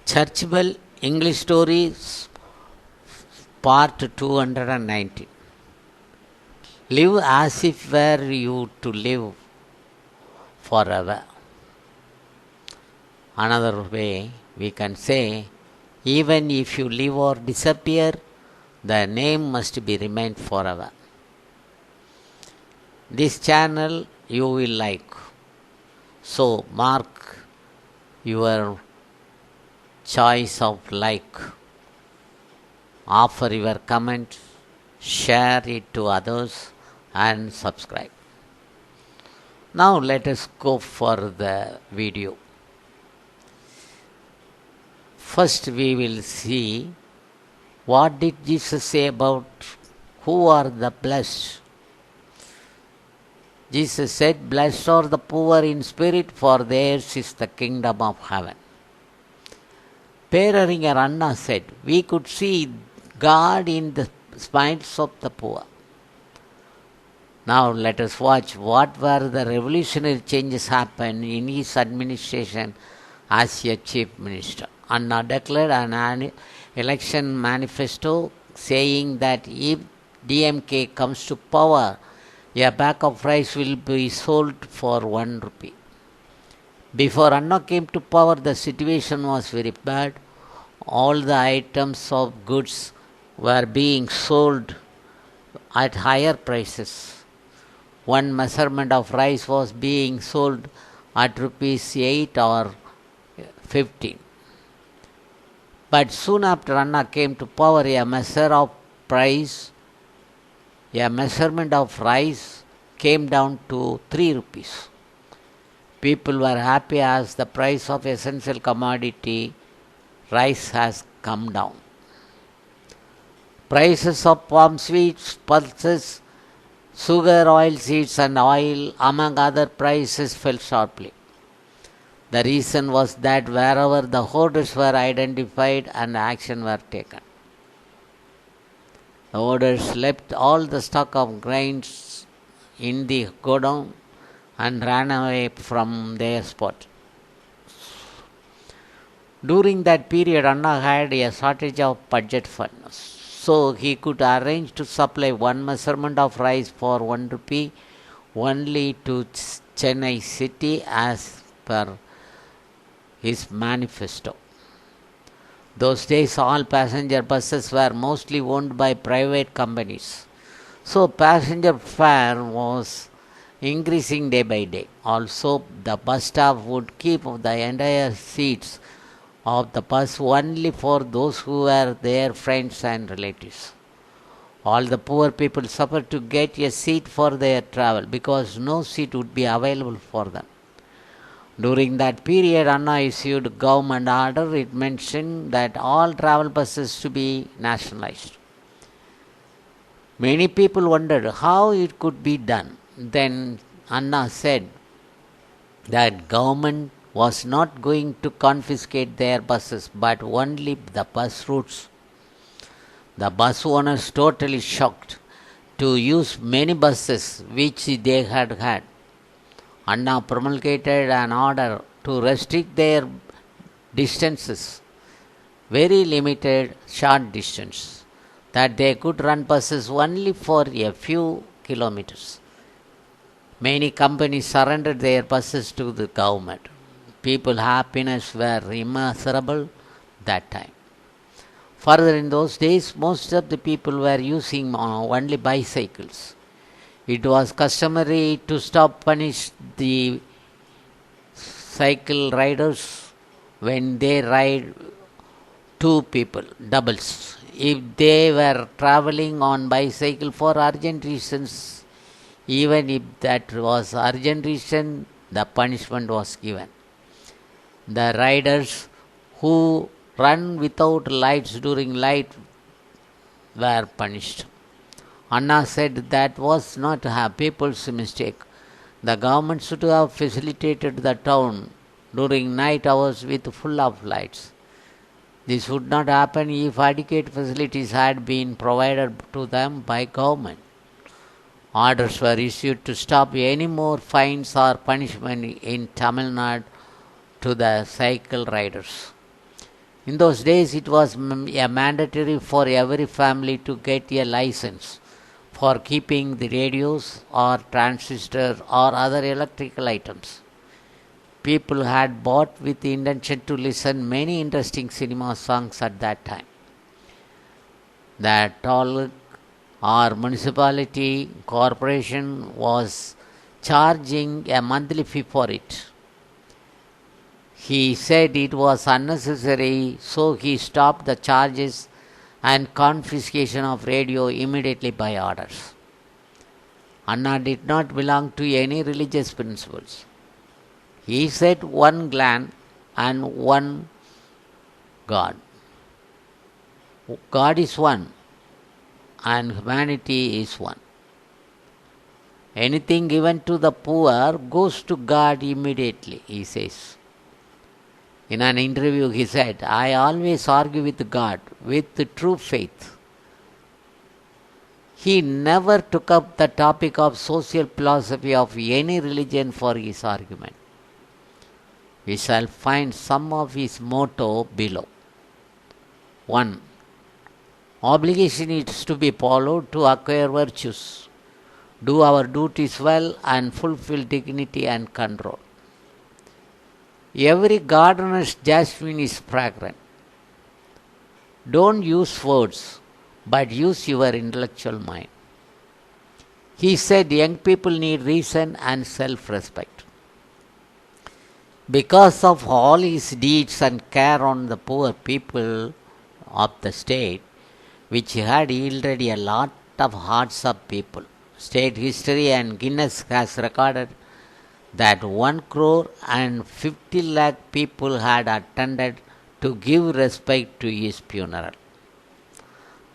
Church Bell English Stories Part 219. Live as if were you to live forever. Another way we can say, even if you live or disappear, the name must be remain forever. This channel you will like, so mark your choice of like. Offer your comment, share it to others and subscribe. Now let us go for the video. First we will see what did Jesus say about who are the blessed. Jesus said, "Blessed are the poor in spirit, for theirs is the kingdom of heaven." Aringnar Anna said, "We could see God in the smiles of the poor." Now let us watch what were the revolutionary changes happened in his administration as a chief minister. Anna declared an election manifesto saying that if DMK comes to power, a bag of rice will be sold for 1 rupee. Before Anna came to power, the situation was very bad. All the items of goods were being sold at higher prices. One measurement of rice was being sold at rupees 8 or 15. But soon after Anna came to power, a measurement of rice came down to 3 rupees. People were happy as the price of essential commodity rice has come down. Prices of palm sweets, pulses, sugar, oil seeds and oil, among other prices, fell sharply. The reason was that wherever the hoarders were identified and action were taken. The hoarders left all the stock of grains in the godown and ran away from their spot. During that period, Anna had a shortage of budget funds, so he could arrange to supply one measurement of rice for 1 rupee only to Chennai city as per his manifesto. Those days, all passenger buses were mostly owned by private companies, so passenger fare was increasing day by day. Also, the bus staff would keep the entire seats of the bus only for those who were their friends and relatives. All the poor people suffered to get a seat for their travel because no seat would be available for them. During that period, Anna issued government order. It mentioned that all travel buses to be nationalized. Many people wondered how it could be done. Then Anna said that government was not going to confiscate their buses but only the bus routes. The bus owners, totally shocked to use many buses which they had. Anna promulgated an order to restrict their distances, very limited short distance, that they could run buses only for a few kilometers. Many companies surrendered their buses to the government. People's happiness were immeasurable that time. Further, in those days, most of the people were using only bicycles. It was customary to punish the cycle riders when they ride 2 people, doubles. If they were traveling on bicycle for urgent reasons, even if that was urgent reason, the punishment was given. The riders who run without lights during night were punished. Anna said that was not people's mistake. The government should have facilitated the town during night hours with full of lights. This would not happen if adequate facilities had been provided to them by government. Orders were issued to stop any more fines or punishment in Tamil Nadu to the cycle riders. In those days, it was mandatory for every family to get a license for keeping the radios or transistor or other electrical items. People had bought with the intention to listen many interesting cinema songs at that time. That taluk or municipality corporation was charging a monthly fee for it. He said it was unnecessary, so he stopped the charges and confiscation of radio immediately by orders. Anna did not belong to any religious principles. He said one land and one God. God is one and humanity is one. Anything given to the poor goes to God immediately, he says. In an interview, he said, I always argue with God, with true faith. He never took up the topic of social philosophy of any religion for his argument. We shall find some of his motto below. 1. Obligation is to be followed to acquire virtues, do our duties well, and fulfill dignity and control. Every gardener's jasmine is fragrant. Don't use words, but use your intellectual mind. He said young people need reason and self-respect. Because of all his deeds and care on the poor people of the state, which had yielded a lot of hearts of people, state history and Guinness has recorded that 1 crore and 50 lakh people had attended to give respect to his funeral.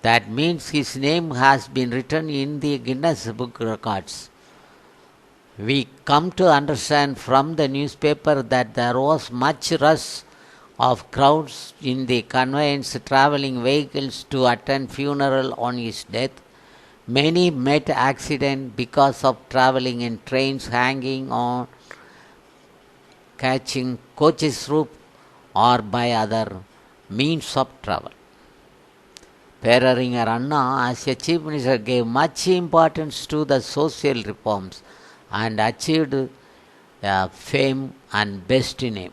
That means his name has been written in the Guinness Book records. We come to understand from the newspaper that there was much rush of crowds in the conveyance travelling vehicles to attend funeral on his death. Many met accident because of travelling in trains, hanging on, catching coaches roof, or by other means of travel. Aringnar Anna, as a chief minister, gave much importance to the social reforms and achieved fame and best name.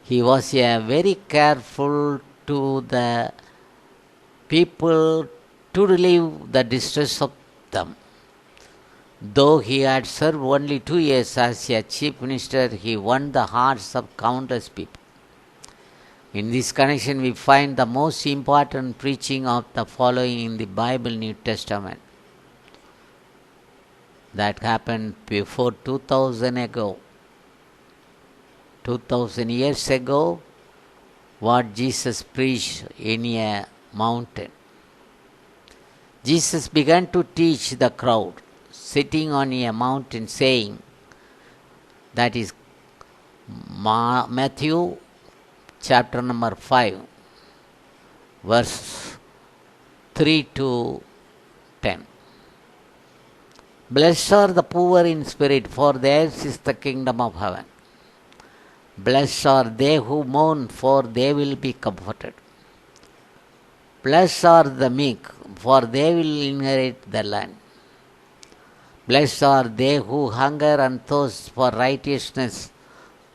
He was very careful to the people to relieve the distress of them. Though he had served only 2 years as a chief minister, he won the hearts of countless people. In this connection, we find the most important preaching of the following in the Bible New Testament that happened before 2000 years ago, what Jesus preached in a mountain. Jesus began to teach the crowd sitting on a mountain, saying, that is Matthew chapter number 5, verse 3 to 10. Blessed are the poor in spirit, for theirs is the kingdom of heaven. Blessed are they who mourn, for they will be comforted. Blessed are the meek, for they will inherit the land. Blessed are they who hunger and thirst for righteousness,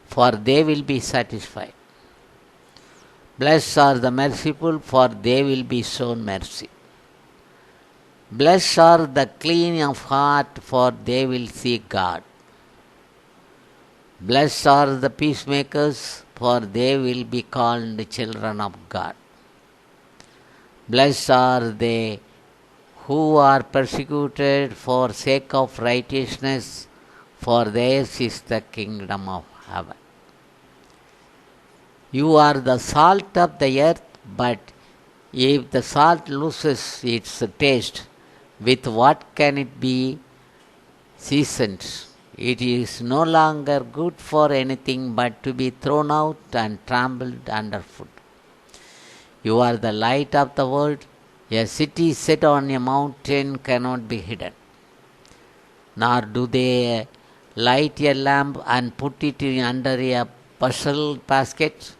for they will be satisfied. Blessed are the merciful, for they will be shown mercy. Blessed are the clean of heart, for they will see God. Blessed are the peacemakers, for they will be called the children of God. Blessed are they who are persecuted for sake of righteousness, for theirs is the kingdom of heaven. You are the salt of the earth, but if the salt loses its taste, with what can it be seasoned? It is no longer good for anything but to be thrown out and trampled underfoot. You are the light of the world. A city set on a mountain cannot be hidden. Nor do they light a lamp and put it under a bushel basket,